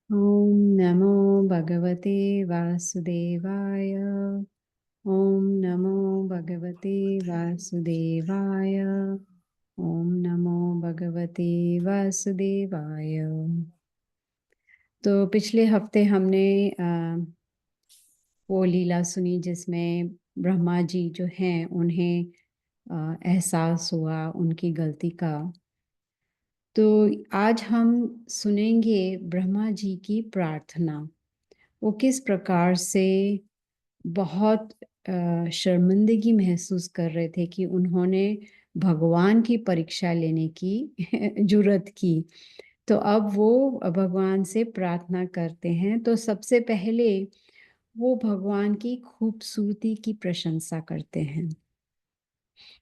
ॐ नमो भगवते वासुदेवाय। ॐ नमो भगवते वासुदेवाय। ॐ नमो भगवते वासुदेवाय। तो पिछले हफ्ते हमने वो लीला सुनी जिसमें ब्रह्मा जी जो हैं उन्हें एहसास हुआ उनकी गलती का। तो आज हम सुनेंगे ब्रह्मा जी की प्रार्थना। वो किस प्रकार से बहुत शर्मिंदगी महसूस कर रहे थे कि उन्होंने भगवान की परीक्षा लेने की जुर्रत की। तो अब वो भगवान से प्रार्थना करते हैं। तो सबसे पहले वो भगवान की खूबसूरती की प्रशंसा करते हैं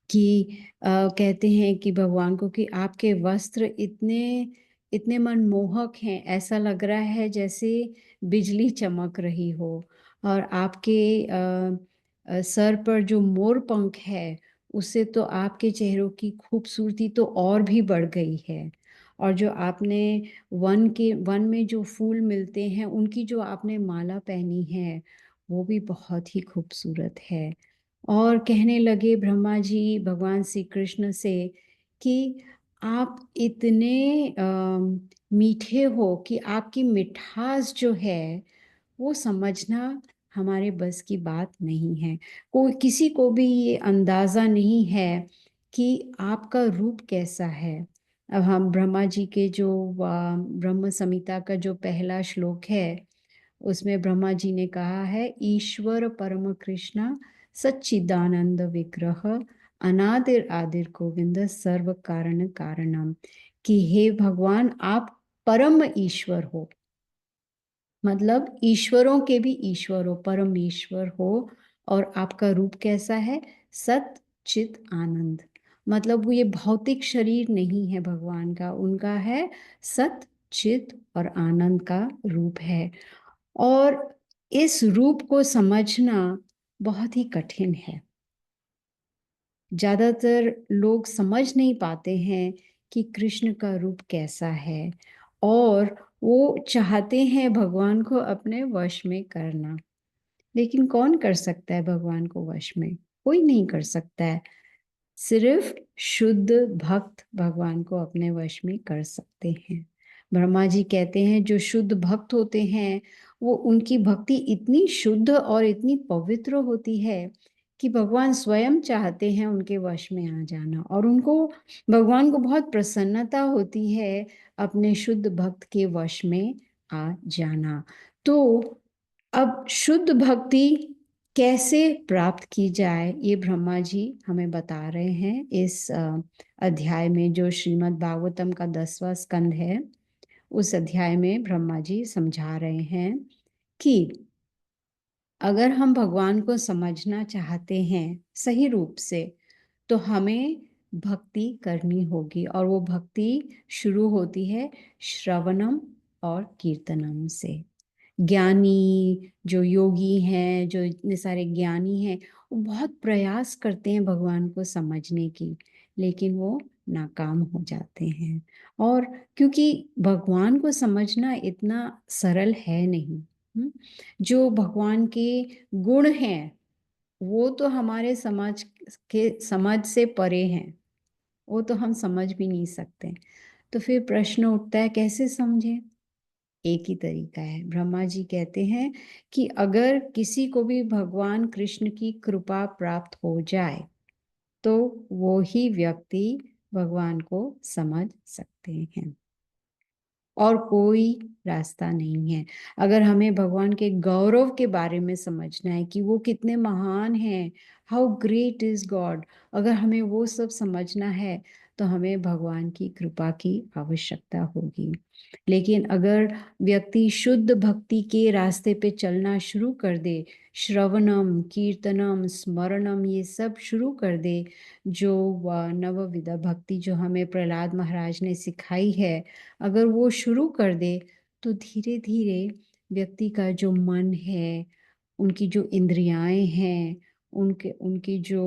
कि कहते हैं कि भगवान को कि आपके वस्त्र इतने इतने मनमोहक हैं, ऐसा लग रहा है जैसे बिजली चमक रही हो। और आपके सर पर जो मोर पंख है उससे तो आपके चेहरों की खूबसूरती तो और भी बढ़ गई है। और जो आपने वन में जो फूल मिलते हैं उनकी जो आपने माला पहनी है वो भी बहुत ही खूबसूरत है। और कहने लगे ब्रह्मा जी भगवान श्री कृष्ण से कि आप इतने मीठे हो कि आपकी मिठास जो है वो समझना हमारे बस की बात नहीं है। कोई किसी को भी ये अंदाज़ा नहीं है कि आपका रूप कैसा है। अब हम ब्रह्मा जी के जो ब्रह्म संहिता का जो पहला श्लोक है उसमें ब्रह्मा जी ने कहा है, ईश्वर परम कृष्ण सच्चिदानंद विग्रह अनादिर आदिर गोविंद सर्व कारण कारणम। कि हे भगवान आप परम ईश्वर हो, मतलब ईश्वरों के भी ईश्वर हो, परम ईश्वर हो। और आपका रूप कैसा है? सत चित आनंद। मतलब वो ये भौतिक शरीर नहीं है भगवान का, उनका है सत चित और आनंद का रूप है। और इस रूप को समझना बहुत ही कठिन है। ज्यादातर लोग समझ नहीं पाते हैं कि कृष्ण का रूप कैसा है। और वो चाहते हैं भगवान को अपने वश में करना। लेकिन कौन कर सकता है भगवान को वश में? कोई नहीं कर सकता है। सिर्फ शुद्ध भक्त भगवान को अपने वश में कर सकते हैं। ब्रह्मा जी कहते हैं जो शुद्ध भक्त होते हैं वो उनकी भक्ति इतनी शुद्ध और इतनी पवित्र होती है कि भगवान स्वयं चाहते हैं उनके वश में आ जाना। और उनको भगवान को बहुत प्रसन्नता होती है अपने शुद्ध भक्त के वश में आ जाना। तो अब शुद्ध भक्ति कैसे प्राप्त की जाए ये ब्रह्मा जी हमें बता रहे हैं इस अध्याय में, जो श्रीमद् भागवतम का 10वां स्कंद है। उस अध्याय में ब्रह्मा जी समझा रहे हैं कि अगर हम भगवान को समझना चाहते हैं सही रूप से तो हमें भक्ति करनी होगी। और वो भक्ति शुरू होती है श्रवणम और कीर्तनम से। ज्ञानी जो योगी हैं, जो इतने सारे ज्ञानी हैं, वो बहुत प्रयास करते हैं भगवान को समझने की, लेकिन वो नाकाम हो जाते हैं। और क्योंकि भगवान को समझना इतना सरल है नहीं। जो भगवान के गुण हैं वो तो हमारे समझ से परे हैं, वो तो हम समझ भी नहीं सकते। तो फिर प्रश्न उठता है कैसे समझें? एक ही तरीका है। ब्रह्मा जी कहते हैं कि अगर किसी को भी भगवान कृष्ण की कृपा प्राप्त हो जाए तो वो ही व्यक्ति भगवान को समझ सकते हैं, और कोई रास्ता नहीं है। अगर हमें भगवान के गौरव के बारे में समझना है कि वो कितने महान हैं, हाउ ग्रेट इज गॉड, अगर हमें वो सब समझना है तो हमें भगवान की कृपा की आवश्यकता होगी। लेकिन अगर व्यक्ति शुद्ध भक्ति के रास्ते पे चलना शुरू कर दे, श्रवणम कीर्तनम स्मरणम ये सब शुरू कर दे, जो नवविधा भक्ति जो हमें प्रहलाद महाराज ने सिखाई है, अगर वो शुरू कर दे तो धीरे धीरे व्यक्ति का जो मन है, उनकी जो इंद्रियाएं हैं, उनके उनकी जो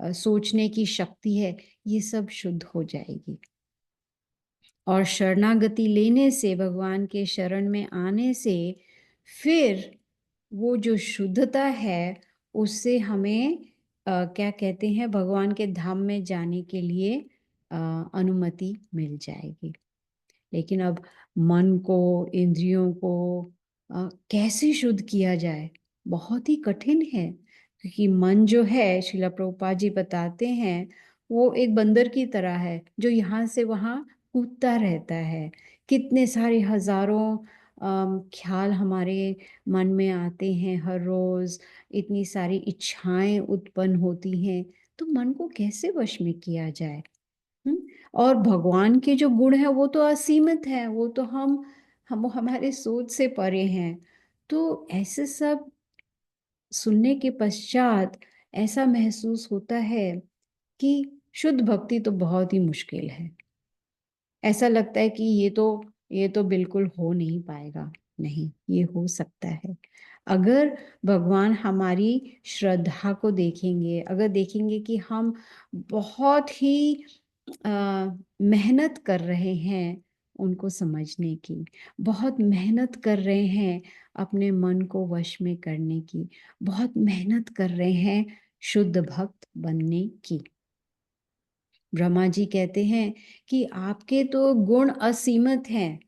सोचने की शक्ति है, ये सब शुद्ध हो जाएगी। और शरणागति लेने से, भगवान के शरण में आने से, फिर वो जो शुद्धता है, उससे हमें क्या कहते हैं, भगवान के धाम में जाने के लिए अनुमति मिल जाएगी। लेकिन अब मन को, इंद्रियों को कैसे शुद्ध किया जाए, बहुत ही कठिन है। क्योंकि मन जो है, श्रीला प्रभुपाद जी बताते हैं, वो एक बंदर की तरह है जो यहाँ से वहाँ कूदता रहता है। कितने सारे हजारों ख्याल हमारे मन में आते हैं हर रोज, इतनी सारी इच्छाएं उत्पन्न होती हैं। तो मन को कैसे वश में किया जाए? हम्म? और भगवान के जो गुण है वो तो असीमित है, वो तो हम हमारे सोच से परे हैं। तो ऐसे सब सुनने के पश्चात ऐसा महसूस होता है कि शुद्ध भक्ति तो बहुत ही मुश्किल है। ऐसा लगता है कि ये तो बिल्कुल हो नहीं पाएगा। नहीं, ये हो सकता है। अगर भगवान हमारी श्रद्धा को देखेंगे, अगर देखेंगे कि हम बहुत ही मेहनत कर रहे हैं उनको समझने की, बहुत मेहनत कर रहे हैं अपने मन को वश में करने की, बहुत मेहनत कर रहे हैं शुद्ध भक्त बनने की। ब्रह्मा जी कहते हैं कि आपके तो गुण असीमित हैं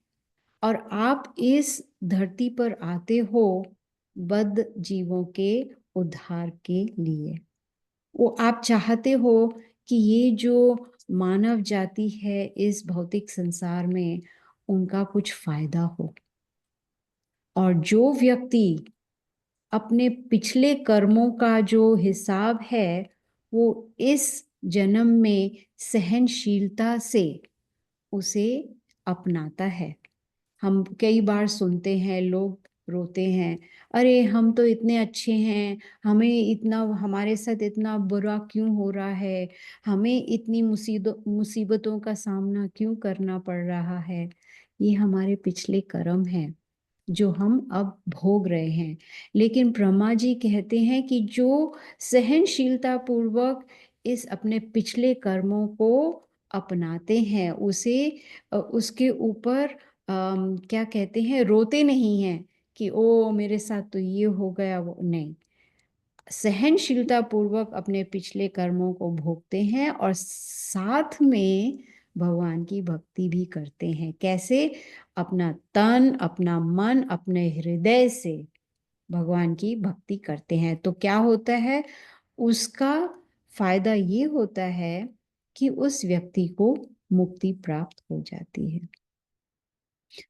और आप इस धरती पर आते हो बद्ध जीवों के उद्धार के लिए। वो आप चाहते हो कि ये जो मानव जाति है इस भौतिक संसार में, उनका कुछ फायदा हो। और जो व्यक्ति अपने पिछले कर्मों का जो हिसाब है वो इस जन्म में सहनशीलता से उसे अपनाता है। हम कई बार सुनते हैं, लोग रोते हैं, अरे हम तो इतने अच्छे हैं, हमें इतना, हमारे साथ इतना बुरा क्यों हो रहा है, हमें इतनी मुसीबतों का सामना क्यों करना पड़ रहा है। ये हमारे पिछले कर्म हैं जो हम अब भोग रहे हैं। लेकिन ब्रह्मा जी कहते हैं कि जो सहनशीलता पूर्वक इस अपने पिछले कर्मों को अपनाते हैं, उसे उसके ऊपर क्या कहते हैं, रोते नहीं हैं कि ओ मेरे साथ तो ये हो गया, वो नहीं। सहनशीलता पूर्वक अपने पिछले कर्मों को भोगते हैं और साथ में भगवान की भक्ति भी करते हैं। कैसे? अपना तन, अपना मन, अपने हृदय से भगवान की भक्ति करते हैं। तो क्या होता है, उसका फायदा ये होता है कि उस व्यक्ति को मुक्ति प्राप्त हो जाती है।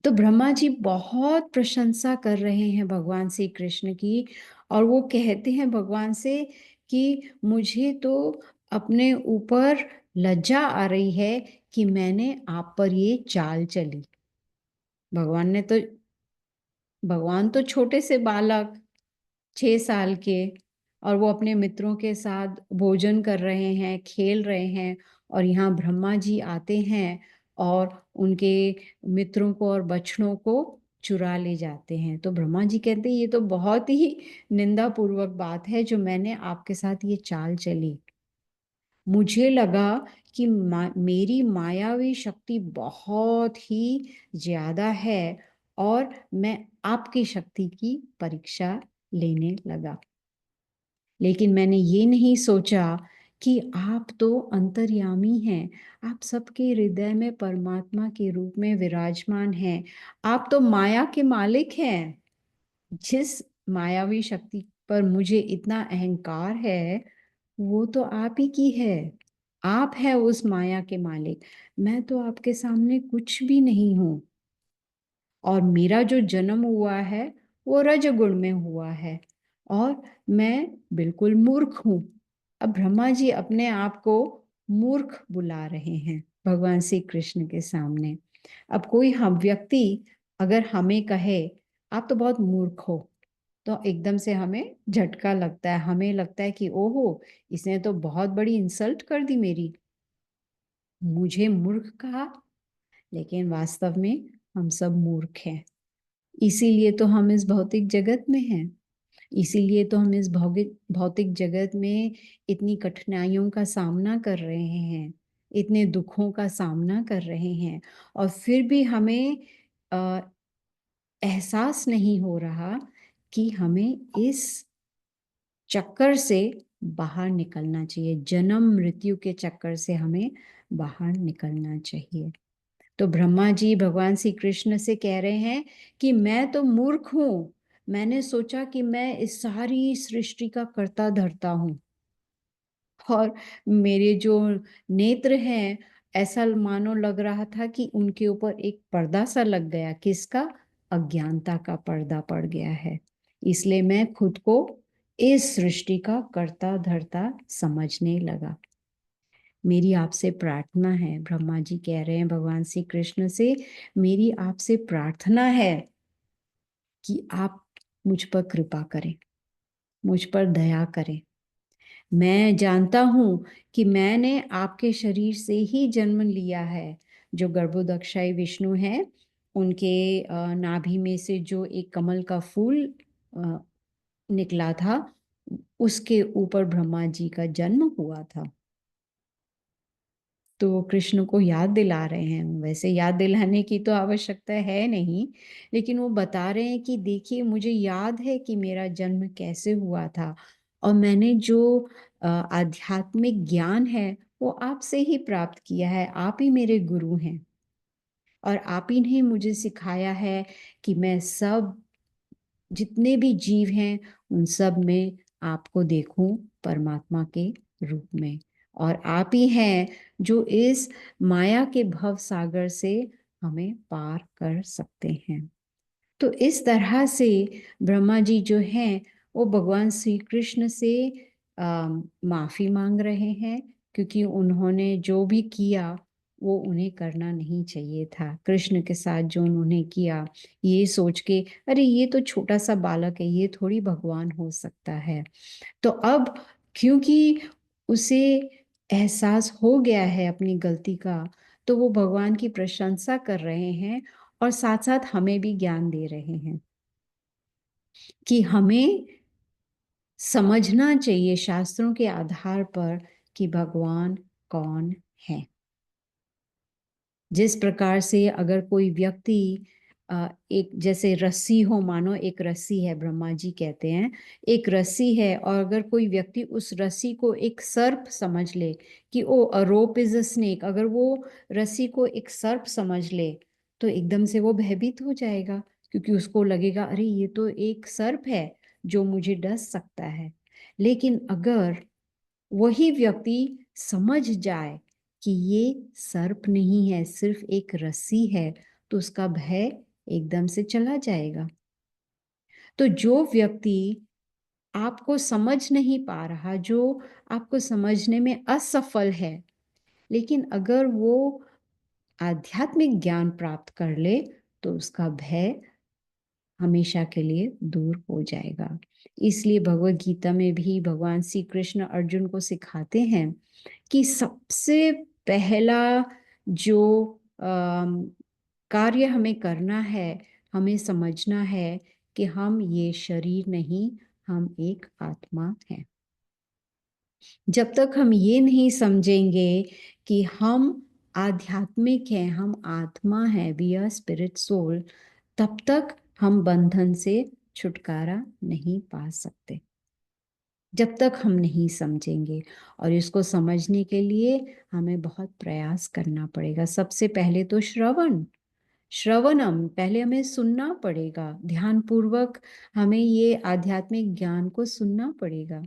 तो ब्रह्मा जी बहुत प्रशंसा कर रहे हैं भगवान श्री कृष्ण की, और वो कहते हैं भगवान से कि मुझे तो अपने ऊपर लज्जा आ रही है कि मैंने आप पर ये चाल चली। भगवान ने तो भगवान तो छोटे से बालक, 6 साल के, और वो अपने मित्रों के साथ भोजन कर रहे हैं, खेल रहे हैं, और यहाँ ब्रह्मा जी आते हैं और उनके मित्रों को और बछड़ों को चुरा ले जाते हैं। तो ब्रह्मा जी कहते हैं ये तो बहुत ही निंदापूर्वक बात है जो मैंने आपके साथ ये चाल चली। मुझे लगा कि मेरी मायावी शक्ति बहुत ही ज्यादा है और मैं आपकी शक्ति की परीक्षा लेने लगा। लेकिन मैंने ये नहीं सोचा कि आप तो अंतर्यामी हैं, आप सबके हृदय में परमात्मा के रूप में विराजमान हैं, आप तो माया के मालिक हैं। जिस मायावी शक्ति पर मुझे इतना अहंकार है वो तो आप ही की है। आप है उस माया के मालिक, मैं तो आपके सामने कुछ भी नहीं हूं। और मेरा जो जन्म हुआ है वो रजगुण में हुआ है और मैं बिल्कुल मूर्ख हूं। अब ब्रह्मा जी अपने आप को मूर्ख बुला रहे हैं भगवान श्री कृष्ण के सामने। अब कोई हम व्यक्ति अगर हमें कहे आप तो बहुत मूर्ख हो, तो एकदम से हमें झटका लगता है, हमें लगता है कि ओहो, इसने तो बहुत बड़ी इंसल्ट कर दी मेरी, मुझे मूर्ख कहा। लेकिन वास्तव में हम सब मूर्ख हैं। इसीलिए तो हम इस भौतिक जगत में हैं, इसीलिए तो हम इस भौतिक भौतिक जगत में इतनी कठिनाइयों का सामना कर रहे हैं। इतने दुखों का सामना कर रहे हैं और फिर भी हमें अ, एहसास नहीं हो रहा कि हमें इस चक्कर से बाहर निकलना चाहिए, जन्म मृत्यु के चक्कर से हमें बाहर निकलना चाहिए। तो ब्रह्मा जी भगवान श्री कृष्ण से कह रहे हैं कि मैं तो मूर्ख हूं, मैंने सोचा कि मैं इस सारी सृष्टि का कर्ता धर्ता हूं और मेरे जो नेत्र हैं, ऐसा मानो लग रहा था कि उनके ऊपर एक पर्दा सा लग गया। किसका? अज्ञानता का पर्दा पड़ गया है। इसलिए मैं खुद को इस सृष्टि का कर्ता धर्ता समझने लगा। मेरी आपसे प्रार्थना है, ब्रह्मा जी कह रहे हैं भगवान श्री कृष्ण से, मेरी आपसे प्रार्थना है कि आप मुझ पर कृपा करें, मुझ पर दया करें। मैं जानता हूं कि मैंने आपके शरीर से ही जन्म लिया है। जो गर्भोदक्षाई विष्णु है, उनके नाभि में से जो एक कमल का फूल अ, निकला था, उसके ऊपर ब्रह्मा जी का जन्म हुआ था। तो वो कृष्ण को याद दिला रहे हैं। वैसे याद दिलाने की तो आवश्यकता है नहीं, लेकिन वो बता रहे हैं कि देखिए, मुझे याद है कि मेरा जन्म कैसे हुआ था और मैंने जो आध्यात्मिक ज्ञान है वो आपसे ही प्राप्त किया है। आप ही मेरे गुरु हैं और आप ही ने मुझे सिखाया है कि मैं सब जितने भी जीव हैं उन सब में आपको देखूं परमात्मा के रूप में। और आप ही हैं जो इस माया के भव सागर से हमें पार कर सकते हैं। तो इस तरह से ब्रह्मा जी जो हैं वो भगवान श्री कृष्ण से माफी मांग रहे हैं, क्योंकि उन्होंने जो भी किया वो उन्हें करना नहीं चाहिए था। कृष्ण के साथ जो उन्होंने किया, ये सोच के अरे ये तो छोटा सा बालक है, ये थोड़ी भगवान हो सकता है। तो अब क्योंकि उसे एहसास हो गया है अपनी गलती का, तो वो भगवान की प्रशंसा कर रहे हैं और साथ साथ हमें भी ज्ञान दे रहे हैं कि हमें समझना चाहिए शास्त्रों के आधार पर कि भगवान कौन है। जिस प्रकार से अगर कोई व्यक्ति एक जैसे रस्सी हो, मानो एक रस्सी है, ब्रह्मा जी कहते हैं एक रस्सी है, और अगर कोई व्यक्ति उस रस्सी को एक सर्प समझ ले कि ओ अ रोप इज अ स्नेक, अगर वो रस्सी को एक सर्प समझ ले तो एकदम से वो भयभीत हो जाएगा, क्योंकि उसको लगेगा अरे ये तो एक सर्प है जो मुझे डस सकता है। लेकिन अगर वही व्यक्ति समझ जाए कि ये सर्प नहीं है, सिर्फ एक रस्सी है, तो उसका भय एकदम से चला जाएगा। तो जो व्यक्ति आपको समझ नहीं पा रहा, जो आपको समझने में असफल है, लेकिन अगर वो आध्यात्मिक ज्ञान प्राप्त कर ले तो उसका भय हमेशा के लिए दूर हो जाएगा। इसलिए भगवत गीता में भी भगवान श्री कृष्ण अर्जुन को सिखाते हैं कि सबसे पहला जो कार्य हमें करना है, हमें समझना है कि हम ये शरीर नहीं, हम एक आत्मा है। जब तक हम ये नहीं समझेंगे कि हम आध्यात्मिक हैं, हम आत्मा है, वी आर स्पिरिट सोल, तब तक हम बंधन से छुटकारा नहीं पा सकते, जब तक हम नहीं समझेंगे। और इसको समझने के लिए हमें बहुत प्रयास करना पड़ेगा। सबसे पहले तो श्रवणम, पहले हमें सुनना पड़ेगा ध्यान पूर्वक। हमें ये आध्यात्मिक ज्ञान को सुनना पड़ेगा।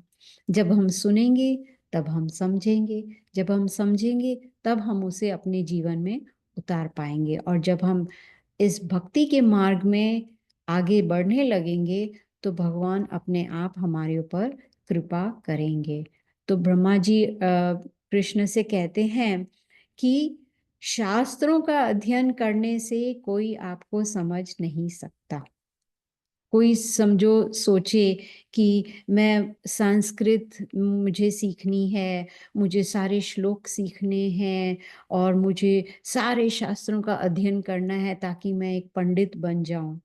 जब हम सुनेंगे तब हम समझेंगे, जब हम समझेंगे तब हम उसे अपने जीवन में उतार पाएंगे। और जब हम इस भक्ति के मार्ग में आगे बढ़ने लगेंगे तो भगवान अपने आप हमारे ऊपर कृपा करेंगे। तो ब्रह्मा जी कृष्ण से कहते हैं कि शास्त्रों का अध्ययन करने से कोई आपको समझ नहीं सकता। कोई समझो सोचे कि मैं संस्कृत मुझे सीखनी है, मुझे सारे श्लोक सीखने हैं और मुझे सारे शास्त्रों का अध्ययन करना है ताकि मैं एक पंडित बन जाऊं।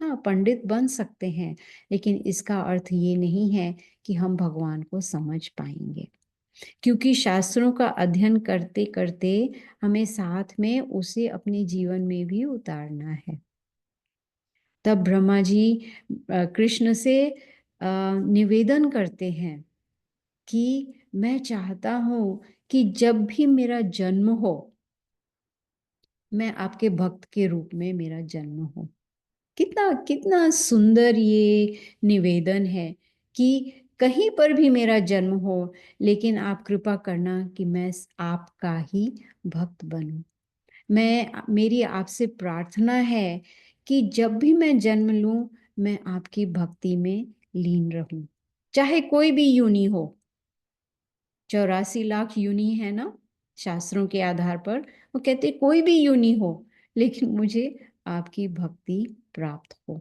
हाँ, पंडित बन सकते हैं, लेकिन इसका अर्थ ये नहीं है कि हम भगवान को समझ पाएंगे। क्योंकि शास्त्रों का अध्ययन करते-करते हमें साथ में उसे अपने जीवन में भी उतारना है। तब ब्रह्मा जी कृष्ण से निवेदन करते हैं कि मैं चाहता हूँ कि जब भी मेरा जन्म हो, मैं आपके भक्त के रूप में मेरा जन्म हो। कितना कितना सुंदर ये निवेदन है कि कहीं पर भी मेरा जन्म हो, लेकिन आप कृपा करना कि मैं आपका ही भक्त बनूं। मेरी आपसे प्रार्थना है कि जब भी मैं जन्म लूं, मैं आपकी भक्ति में लीन रहूं, चाहे कोई भी योनि हो। 84 लाख योनि है ना, शास्त्रों के आधार पर वो कहते कोई भी योनि हो, लेकिन मुझे आपकी भक्ति प्राप्त हो।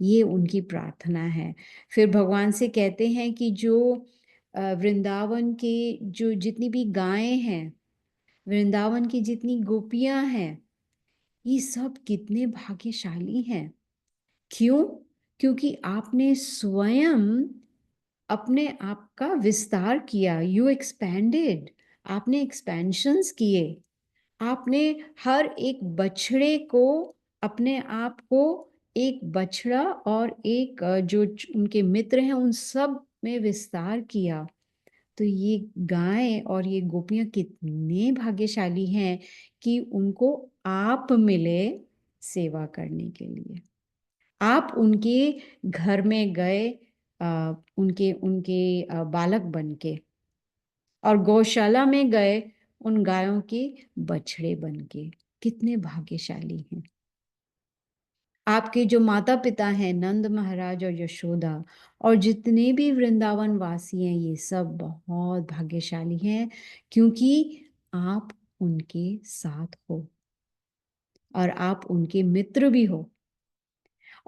ये उनकी प्रार्थना है। फिर भगवान से कहते हैं कि जो वृंदावन के जो जितनी भी गायें हैं, वृंदावन की जितनी गोपियाँ हैं, ये सब कितने भाग्यशाली हैं। क्यों? क्योंकि आपने स्वयं अपने आप का विस्तार किया, यू एक्सपैंडेड, आपने एक्सपेंशंस किए। आपने हर एक बछड़े को, अपने आप को एक बछड़ा और एक जो उनके मित्र हैं उन सब में विस्तार किया। तो ये गाय और ये गोपियां कितने भाग्यशाली हैं कि उनको आप मिले सेवा करने के लिए। आप उनके घर में गए, उनके उनके बालक बन के, और गौशाला में गए उन गायों के बछड़े बन के। कितने भाग्यशाली हैं। आपके जो माता पिता हैं नंद महाराज और यशोदा और जितने भी वृंदावन वासी हैं, ये सब बहुत भाग्यशाली हैं, क्योंकि आप उनके साथ हो और आप उनके मित्र भी हो।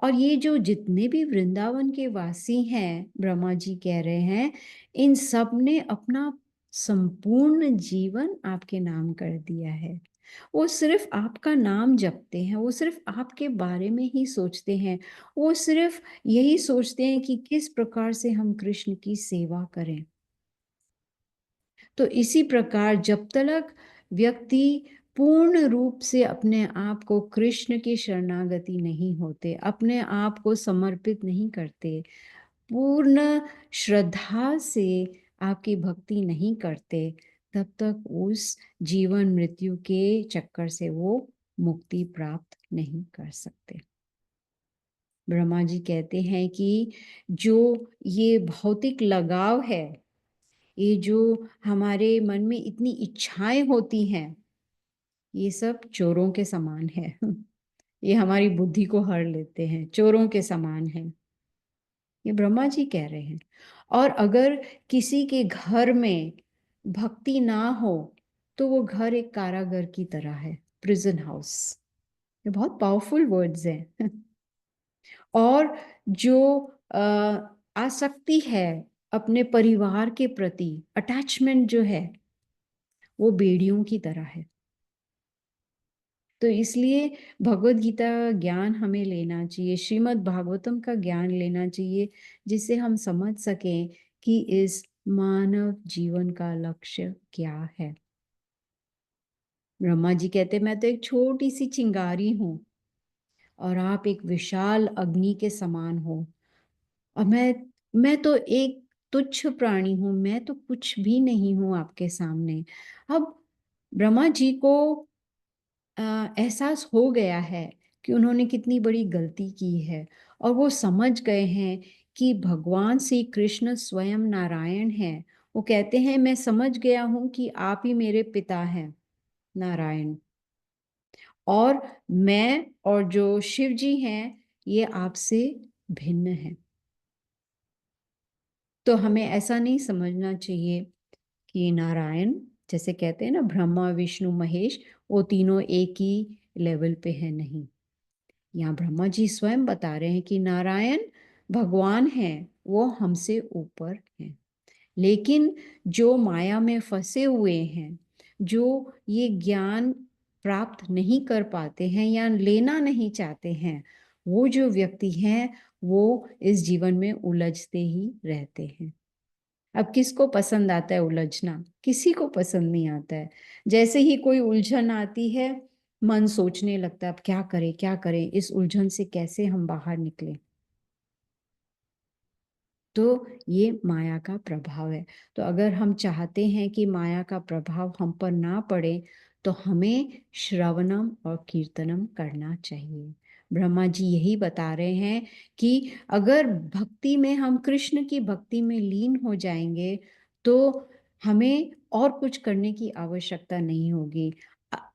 और ये जो जितने भी वृंदावन के वासी हैं, ब्रह्मा जी कह रहे हैं, इन सब ने अपना संपूर्ण जीवन आपके नाम कर दिया है। वो सिर्फ आपका नाम जपते हैं, वो सिर्फ आपके बारे में ही सोचते हैं, वो सिर्फ यही सोचते हैं कि किस प्रकार से हम कृष्ण की सेवा करें। तो इसी प्रकार जब तक व्यक्ति पूर्ण रूप से अपने आप को कृष्ण की शरणागति नहीं होते, अपने आप को समर्पित नहीं करते, पूर्ण श्रद्धा से आपकी भक्ति नहीं करते, तब तक उस जीवन मृत्यु के चक्कर से वो मुक्ति प्राप्त नहीं कर सकते। ब्रह्मा जी कहते हैं कि जो ये भौतिक लगाव है, ये जो हमारे मन में इतनी इच्छाएं होती हैं, ये सब चोरों के समान है। ये हमारी बुद्धि को हर लेते हैं, चोरों के समान है। ये ब्रह्मा जी कह रहे हैं। और अगर किसी के घर में भक्ति ना हो, तो वो घर एक कारागार की तरह है, प्रिजन हाउस। ये बहुत पावरफुल वर्ड्स हैं। और जो आसक्ति है अपने परिवार के प्रति, अटैचमेंट जो है, वो बेड़ियों की तरह है। तो इसलिए भगवत गीता ज्ञान हमें लेना चाहिए, श्रीमद् भागवतम का ज्ञान लेना चाहिए, जिससे हम समझ सकें कि इस मानव जीवन का लक्ष्य क्या है। ब्रह्मा जी कहते मैं तो एक छोटी सी चिंगारी हूँ और आप एक विशाल अग्नि के समान हो, और मैं तो एक तुच्छ प्राणी हूँ, मैं तो कुछ भी नहीं हूँ आपके सामने। अब ब्रह्मा जी को एहसास हो गया है कि उन्होंने कितनी बड़ी गलती की है, और वो समझ गए हैं कि भगवान श्री कृष्ण स्वयं नारायण हैं। वो कहते हैं मैं समझ गया हूँ कि आप ही मेरे पिता हैं, नारायण, और मैं और जो शिव जी हैं ये आपसे भिन्न हैं। तो हमें ऐसा नहीं समझना चाहिए कि नारायण, जैसे कहते हैं ना ब्रह्मा विष्णु महेश, वो तीनों एक ही लेवल पे हैं, नहीं। यहाँ ब्रह्मा जी स्वयं बता रहे हैं कि नारायण भगवान हैं, वो हमसे ऊपर हैं। लेकिन जो माया में फंसे हुए हैं, जो ये ज्ञान प्राप्त नहीं कर पाते हैं या लेना नहीं चाहते हैं, वो जो व्यक्ति हैं वो इस जीवन में उलझते ही रहते हैं। अब किसको पसंद आता है उलझना? किसी को पसंद नहीं आता है। जैसे ही कोई उलझन आती है, मन सोचने लगता है अब क्या करें, क्या करें? इस उलझन से कैसे हम बाहर निकलें? तो ये माया का प्रभाव है। तो अगर हम चाहते हैं कि माया का प्रभाव हम पर ना पड़े, तो हमें श्रवणम और कीर्तनम करना चाहिए। ब्रह्मा जी यही बता रहे हैं कि अगर भक्ति में हम कृष्ण की भक्ति में लीन हो जाएंगे, तो हमें और कुछ करने की आवश्यकता नहीं होगी।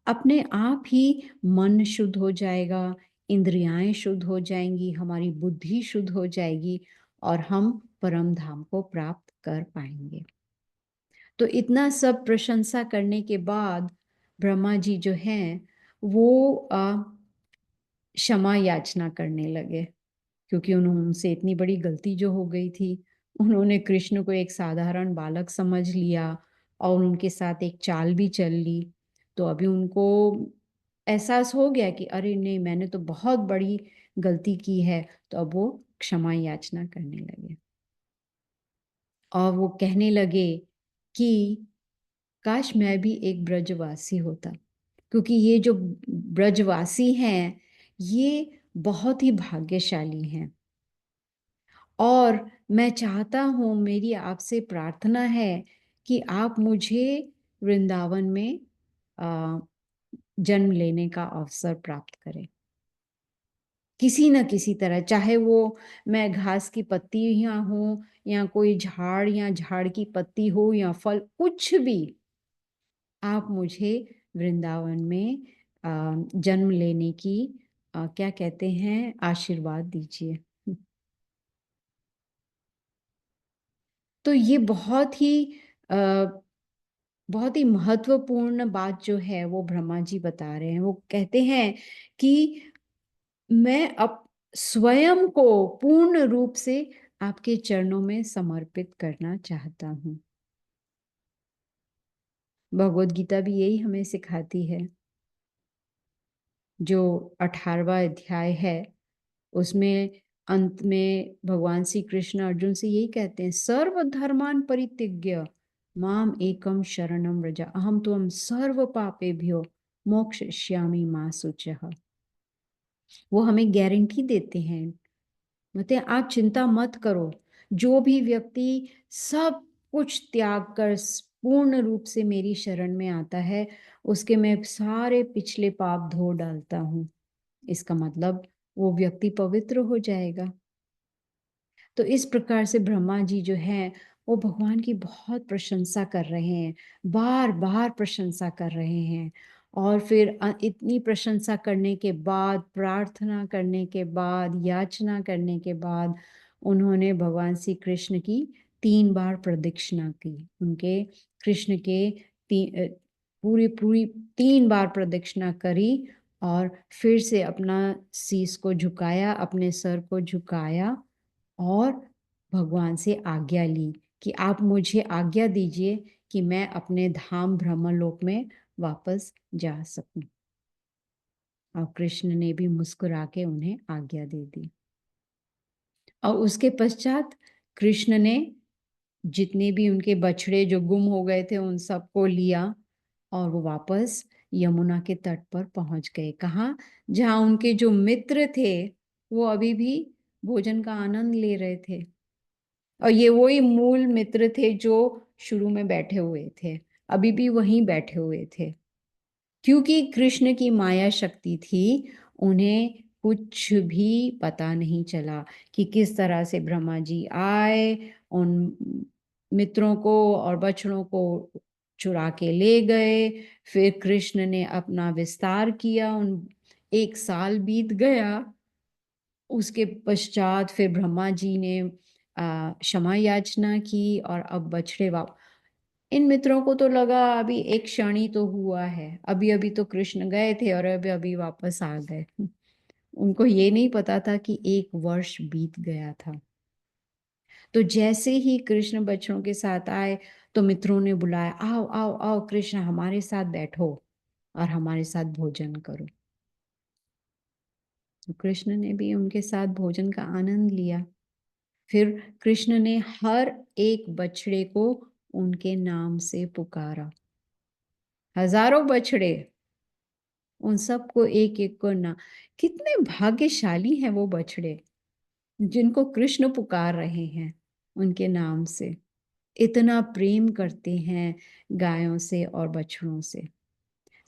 अपने आप ही मन शुद्ध हो जाएगा, इंद्रियाएं शुद्ध हो जाएंगी, हमारी बुद्धि शुद्ध हो जाएगी और हम परम धाम को प्राप्त कर पाएंगे। तो इतना सब प्रशंसा करने के बाद ब्रह्मा जी जो हैं वो क्षमा याचना करने लगे, क्योंकि उनसे इतनी बड़ी गलती जो हो गई थी। उन्होंने कृष्ण को एक साधारण बालक समझ लिया और उनके साथ एक चाल भी चल ली। तो अभी उनको एहसास हो गया कि अरे नहीं, मैंने तो बहुत बड़ी गलती की है। तो अब वो क्षमा याचना करने लगे और वो कहने लगे कि काश मैं भी एक ब्रजवासी होता, क्योंकि ये जो ब्रजवासी हैं ये बहुत ही भाग्यशाली हैं। और मैं चाहता हूँ, मेरी आपसे प्रार्थना है कि आप मुझे वृंदावन में आ, जन्म लेने का अवसर प्राप्त करें, किसी न किसी तरह। चाहे वो मैं घास की पत्तियां हूँ या कोई झाड़ या झाड़ की पत्ती हो या फल, कुछ भी, आप मुझे वृंदावन में जन्म लेने की क्या कहते हैं, आशीर्वाद दीजिए। तो ये अ, बहुत ही महत्वपूर्ण बात जो है वो ब्रह्मा जी बता रहे हैं। वो कहते हैं कि मैं अब स्वयं को पूर्ण रूप से आपके चरणों में समर्पित करना चाहता हूँ। भगवत गीता भी यही हमें सिखाती है। जो 18वां अध्याय है उसमें अंत में भगवान श्री कृष्ण अर्जुन से यही कहते हैं, सर्व धर्मान परित्यज्य माम एकम शरणम व्रज अहम त्वम सर्व पापेभ्यो मोक्षयिष्यामि मा शुचः। वो हमें गारंटी देते हैं, कहते हैं आप चिंता मत करो। जो भी व्यक्ति सब कुछ त्याग कर पूर्ण रूप से मेरी शरण में आता है, उसके मैं सारे पिछले पाप धो डालता हूँ। इसका मतलब वो व्यक्ति पवित्र हो जाएगा। तो इस प्रकार से ब्रह्मा जी जो हैं वो भगवान की बहुत प्रशंसा कर रहे हैं, बार बार प्रशंसा कर रहे हैं। और फिर इतनी प्रशंसा करने के बाद, प्रार्थना करने के बाद, याचना करने के बाद, उन्होंने भगवान श्री कृष्ण की 3 बार प्रदक्षिणा की। उनके कृष्ण के पूरी पूरी 3 बार प्रदक्षिणा करी और फिर से अपना शीश को झुकाया, अपने सर को झुकाया और भगवान से आज्ञा ली कि आप मुझे आज्ञा दीजिए कि मैं अपने धाम ब्रह्मलोक में वापस जा सकूं। और कृष्ण ने भी मुस्कुरा के उन्हें आज्ञा दे दी। और उसके पश्चात कृष्ण ने जितने भी उनके बछड़े जो गुम हो गए थे उन सबको लिया और वो वापस यमुना के तट पर पहुंच गए। कहाँ? जहाँ उनके जो मित्र थे वो अभी भी भोजन का आनंद ले रहे थे। और ये वही मूल मित्र थे जो शुरू में बैठे हुए थे, अभी भी वहीं बैठे हुए थे। क्योंकि कृष्ण की माया शक्ति थी, उन्हें कुछ भी पता नहीं चला कि किस तरह से ब्रह्मा जी आए, उन मित्रों को और बछड़ों को चुरा के ले गए। फिर कृष्ण ने अपना विस्तार किया, उन 1 साल बीत गया। उसके पश्चात फिर ब्रह्मा जी ने क्षमा याचना की और अब बछड़े वाप इन मित्रों को तो लगा अभी एक क्षण ही तो हुआ है, अभी अभी तो कृष्ण गए थे और अभी अभी वापस आ गए। उनको ये नहीं पता था कि 1 वर्ष बीत गया था। तो जैसे ही कृष्ण बच्चों के साथ आए तो मित्रों ने बुलाया, आओ आओ आओ कृष्ण, हमारे साथ बैठो और हमारे साथ भोजन करो। तो कृष्ण ने भी उनके साथ भोजन का आनंद लिया। फिर कृष्ण ने हर एक बछड़े को उनके नाम से पुकारा। हजारों बछड़े, उन सबको एक-एक को ना, कितने भाग्यशाली हैं वो बछड़े, जिनको कृष्ण पुकार रहे हैं उनके नाम से। इतना प्रेम करते हैं गायों से और बछड़ों से।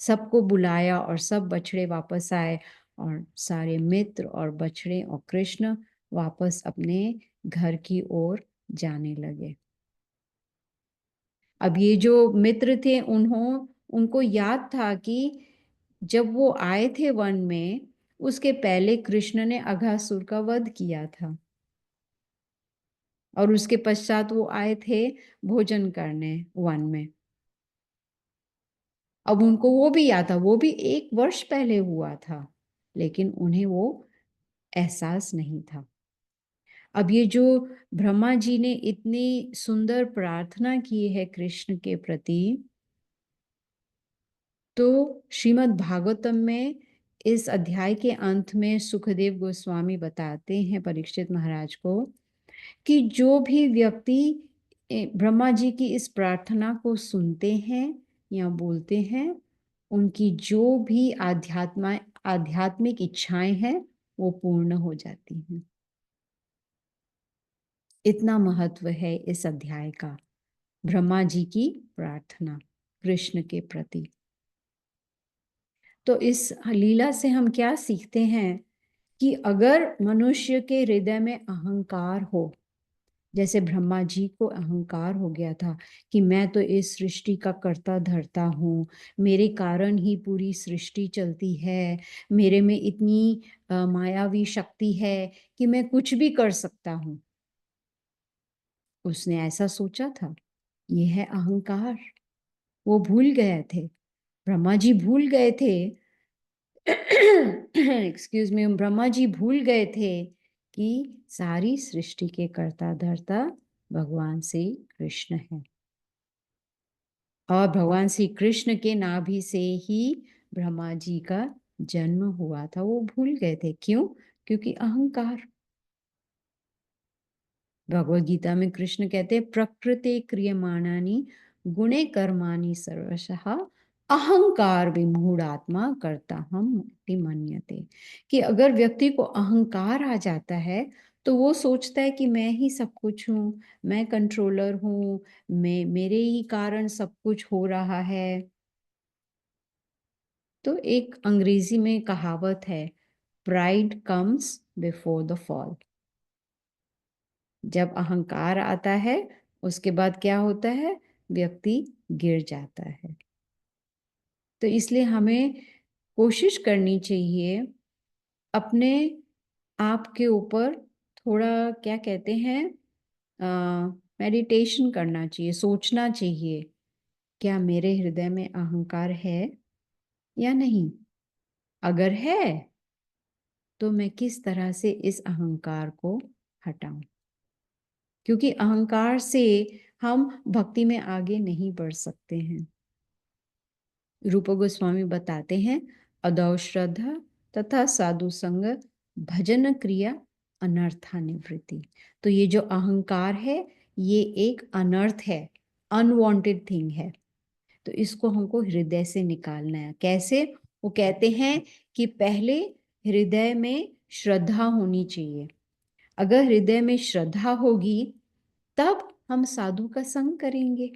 सबको बुलाया और सब बछड़े वापस आए और सारे मित्र और बछड़े और कृष्ण वापस अपने घर की ओर जाने लगे। अब ये जो मित्र थे उनको याद था कि जब वो आए थे वन में, उसके पहले कृष्ण ने अघासुर का वध किया था और उसके पश्चात वो आए थे भोजन करने वन में। अब उनको वो भी याद था, वो भी 1 वर्ष पहले हुआ था, लेकिन उन्हें वो एहसास नहीं था। अब ये जो ब्रह्मा जी ने इतनी सुंदर प्रार्थना की है कृष्ण के प्रति, तो श्रीमद् भागवतम में इस अध्याय के अंत में सुखदेव गोस्वामी बताते हैं परीक्षित महाराज को कि जो भी व्यक्ति ब्रह्मा जी की इस प्रार्थना को सुनते हैं या बोलते हैं, उनकी जो भी आध्यात्मिक इच्छाएं हैं वो पूर्ण हो जाती हैं। इतना महत्व है इस अध्याय का, ब्रह्मा जी की प्रार्थना कृष्ण के प्रति। तो इस लीला से हम क्या सीखते हैं कि अगर मनुष्य के हृदय में अहंकार हो, जैसे ब्रह्मा जी को अहंकार हो गया था कि मैं तो इस सृष्टि का कर्ता धर्ता हूँ, मेरे कारण ही पूरी सृष्टि चलती है, मेरे में इतनी मायावी शक्ति है कि मैं कुछ भी कर सकता हूँ। उसने ऐसा सोचा था। ये है अहंकार। वो भूल गए थे, ब्रह्मा जी भूल गए थे एक्सक्यूज मी, ब्रह्मा जी भूल गए थे कि सारी सृष्टि के कर्ता धर्ता भगवान श्री कृष्ण है और भगवान श्री कृष्ण के नाभि से ही ब्रह्मा जी का जन्म हुआ था। वो भूल गए थे। क्यों? क्योंकि अहंकार। भगवद गीता में कृष्ण कहते हैं प्रकृति क्रियमाणानि गुणे कर्माणि सर्वशः अहंकार विमूढ़ात्मा करता हम मन्यते। कि अगर व्यक्ति को अहंकार आ जाता है तो वो सोचता है कि मैं ही सब कुछ हूँ, मैं कंट्रोलर हूँ, मैं मेरे ही कारण सब कुछ हो रहा है। तो एक अंग्रेजी में कहावत है, pride comes before the fall. जब अहंकार आता है उसके बाद क्या होता है? व्यक्ति गिर जाता है। तो इसलिए हमें कोशिश करनी चाहिए अपने आप के ऊपर थोड़ा, क्या कहते हैं, मेडिटेशन करना चाहिए, सोचना चाहिए क्या मेरे हृदय में अहंकार है या नहीं। अगर है तो मैं किस तरह से इस अहंकार को हटाऊं, क्योंकि अहंकार से हम भक्ति में आगे नहीं बढ़ सकते हैं। रूप गोस्वामी बताते हैं अदौ श्रद्धा तथा साधु संग भजन क्रिया अनर्था निवृत्ति। तो ये जो अहंकार है ये एक अनर्थ है, अनवांटेड थिंग है। तो इसको हमको हृदय से निकालना है। कैसे? वो कहते हैं कि पहले हृदय में श्रद्धा होनी चाहिए। अगर हृदय में श्रद्धा होगी तब हम साधु का संग करेंगे,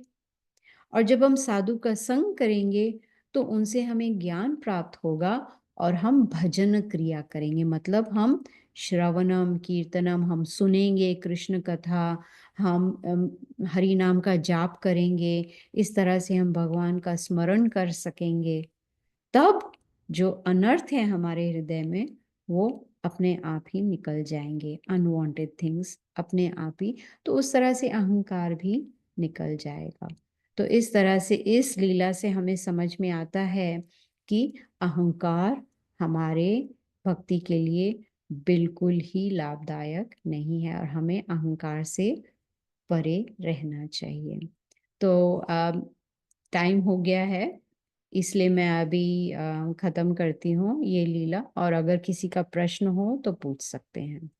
और जब हम साधु का संग करेंगे तो उनसे हमें ज्ञान प्राप्त होगा और हम भजन क्रिया करेंगे। मतलब हम श्रवणम कीर्तनम, हम सुनेंगे कृष्ण कथा, हम हरि नाम का जाप करेंगे। इस तरह से हम भगवान का स्मरण कर सकेंगे। तब जो अनर्थ है हमारे हृदय में वो अपने आप ही निकल जाएंगे, अनवांटेड थिंग्स अपने आप ही। तो उस तरह से अहंकार भी निकल जाएगा। तो इस तरह से इस लीला से हमें समझ में आता है कि अहंकार हमारे भक्ति के लिए बिल्कुल ही लाभदायक नहीं है और हमें अहंकार से परे रहना चाहिए। तो टाइम हो गया है, इसलिए मैं अभी ख़त्म करती हूँ ये लीला, और अगर किसी का प्रश्न हो तो पूछ सकते हैं।